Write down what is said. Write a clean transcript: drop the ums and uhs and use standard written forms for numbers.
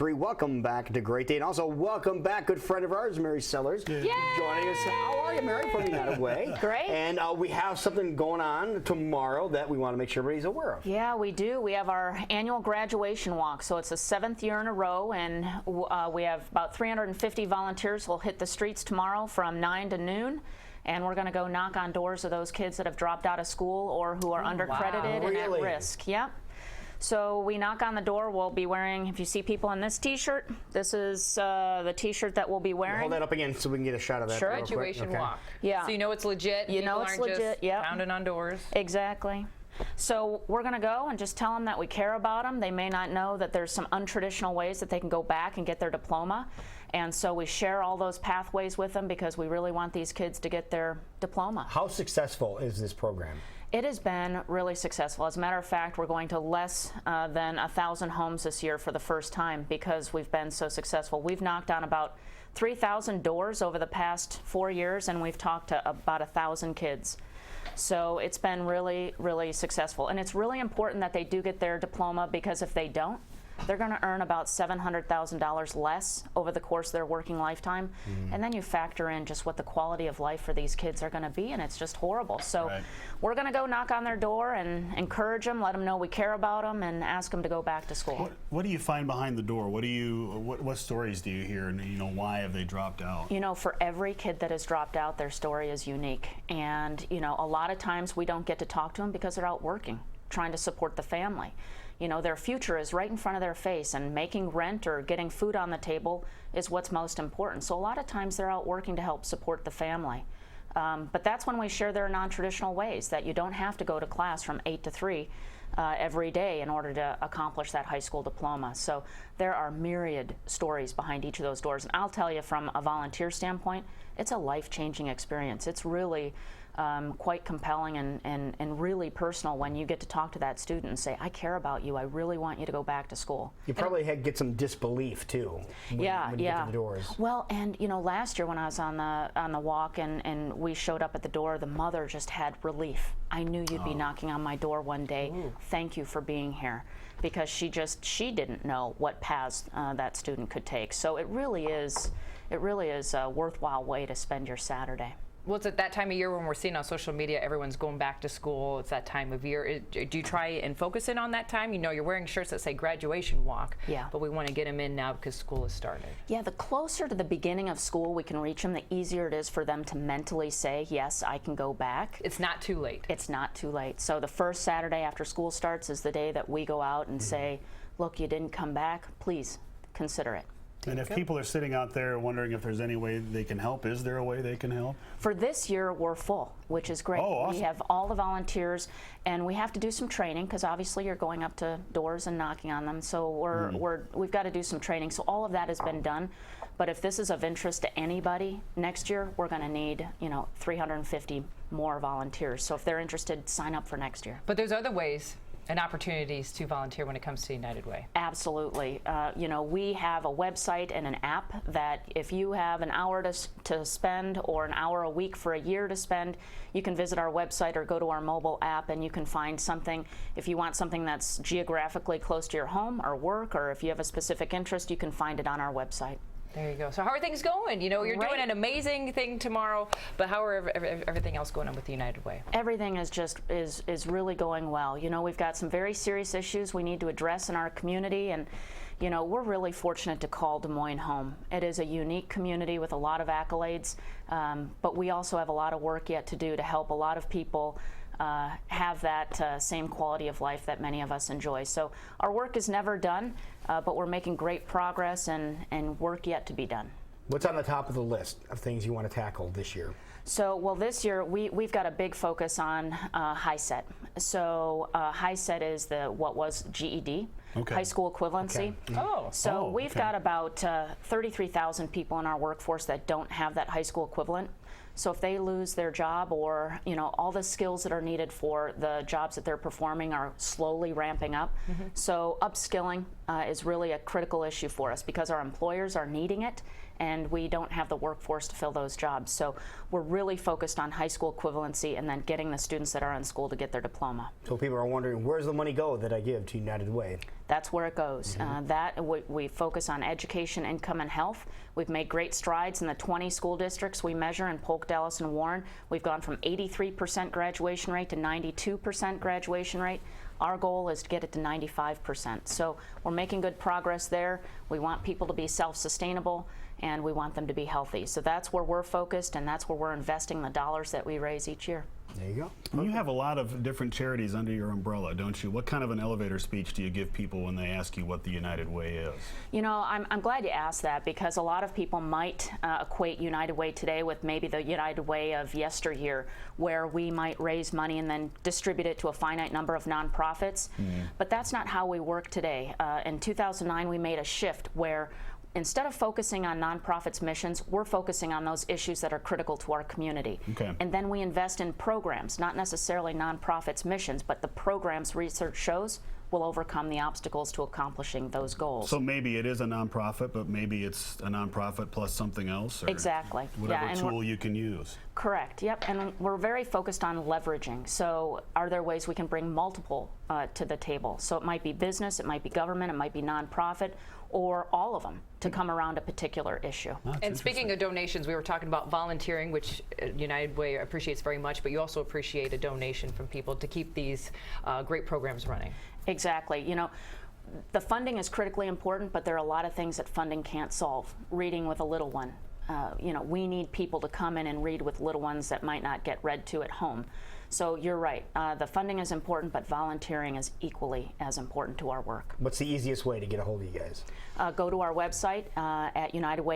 Welcome back to Great Day, and also welcome back, good friend of ours, Mary Sellers, joining us. How are you, Mary? From that way, great. And we have something going on tomorrow that we want to make sure everybody's aware of. Yeah, we do. We have our annual graduation walk, so it's the 7th year in a row, and we have about 350 volunteers who will hit the streets tomorrow from 9 to noon. And we're going to go knock on doors of those kids that have dropped out of school or who are undercredited and at risk. Yep. So we knock on the door. We'll be wearing, if you see people in this T-shirt, this is the T-shirt that we'll be wearing. Hold that up again so we can get a shot of that. Sure. Graduation walk. Yeah. So you know it's legit. You know it's legit. Yeah. Pounding on doors. Exactly. So we're going to go and just tell them that we care about them. They may not know that there's some untraditional ways that they can go back and get their diploma. And so we share all those pathways with them because we really want these kids to get their diploma. How successful is this program? It has been really successful. As a matter of fact, we're going to less than 1,000 homes this year for the first time because we've been so successful. We've knocked on about 3,000 doors over the past 4 years, and we've talked to about 1,000 kids. So it's been really, really successful. And it's really important that they do get their diploma because if they don't, they're going to earn about $700,000 less over the course of their working lifetime. And then you factor in just what the quality of life for these kids are going to be, and it's just horrible. So we're going to go knock on their door and encourage them, let them know we care about them, and ask them to go back to school. What do you find behind the door? What stories do you hear, and why have they dropped out? For every kid that has dropped out, their story is unique. And a lot of times we don't get to talk to them because they're out working, trying to support the family. Their future is right in front of their face, and making rent or getting food on the table is what's most important. So a lot of times they're out working to help support the family. But that's when we share their non-traditional ways, that you don't have to go to class from 8 to 3 every day in order to accomplish that high school diploma. So there are myriad stories behind each of those doors. And I'll tell you, from a volunteer standpoint, it's a life-changing experience. It's really quite compelling and really personal when you get to talk to that student and say, I care about you. I really want you to go back to school. You probably get some disbelief too when you get to the doors. Well, and last year when I was on the walk and we showed up at the door, the mother just had relief. I knew you'd be knocking on my door one day. Thank you for being here. Because she didn't know what paths that student could take. So it really is a worthwhile way to spend your Saturday. Well, it's at that time of year when we're seeing on social media, everyone's going back to school. It's that time of year. Do you try and focus in on that time? You're wearing shirts that say graduation walk, but we want to get them in now because school has started. Yeah, the closer to the beginning of school we can reach them, the easier it is for them to mentally say, yes, I can go back. It's not too late. It's not too late. So the first Saturday after school starts is the day that we go out and say, look, you didn't come back, please consider it. And if people are sitting out there wondering if there's any way they can help, is there a way they can help? For this year, we're full, which is great. Oh, awesome. We have all the volunteers, and we have to do some training because obviously you're going up to doors and knocking on them. So we've got to do some training. So all of that has been done. But if this is of interest to anybody next year, we're going to need 350 more volunteers. So if they're interested, sign up for next year. But there's other ways and opportunities to volunteer when it comes to United Way. Absolutely. We have a website and an app that if you have an hour to spend or an hour a week for a year to spend, you can visit our website or go to our mobile app and you can find something. If you want something that's geographically close to your home or work, or if you have a specific interest, you can find it on our website. There you go. So how are things going? You're doing an amazing thing tomorrow, but how are everything else going on with the United Way? Everything is really going well. We've got some very serious issues we need to address in our community, and we're really fortunate to call Des Moines home. It is a unique community with a lot of accolades, but we also have a lot of work yet to do to help a lot of people have that same quality of life that many of us enjoy. So our work is never done, but we're making great progress and work yet to be done. What's on the top of the list of things you want to tackle this year? So, well, this year we've got a big focus on HiSET. So HiSET is what was GED, high school equivalency. So we've got about 33,000 people in our workforce that don't have that high school equivalent. So if they lose their job, or all the skills that are needed for the jobs that they're performing are slowly ramping up. So upskilling is really a critical issue for us because our employers are needing it and we don't have the workforce to fill those jobs. So we're really focused on high school equivalency and then getting the students that are in school to get their diploma. So people are wondering, where's the money go that I give to United Way? That's where it goes. We focus on education, income, and health. We've made great strides in the 20 school districts we measure in Polk, Dallas, and Warren. We've gone from 83% graduation rate to 92% graduation rate. Our goal is to get it to 95%. So we're making good progress there. We want people to be self-sustainable and we want them to be healthy. So that's where we're focused and that's where we're investing the dollars that we raise each year. There you go. You have a lot of different charities under your umbrella, don't you? What kind of an elevator speech do you give people when they ask you what the United Way is? You know, I'm glad you asked that because a lot of people might equate United Way today with maybe the United Way of yesteryear, where we might raise money and then distribute it to a finite number of nonprofits. But that's not how we work today. In 2009, we made a shift where instead of focusing on nonprofits' missions, we're focusing on those issues that are critical to our community. Okay. And then we invest in programs, not necessarily nonprofits' missions, but the programs research shows will overcome the obstacles to accomplishing those goals. So maybe it is a nonprofit, but maybe it's a nonprofit plus something else? Or exactly. Whatever and tool you can use. Correct. Yep. And we're very focused on leveraging. So are there ways we can bring multiple to the table? So it might be business, it might be government, it might be nonprofit, or all of them to come around a particular issue. And speaking of donations, we were talking about volunteering, which United Way appreciates very much, but you also appreciate a donation from people to keep these great programs running. Exactly. You know, the funding is critically important, but there are a lot of things that funding can't solve. Reading with a little one. You know, we need people to come in and read with little ones that might not get read to at home. So you're right. The funding is important, but volunteering is equally as important to our work. What's the easiest way to get a hold of you guys? Go to our website at United Way.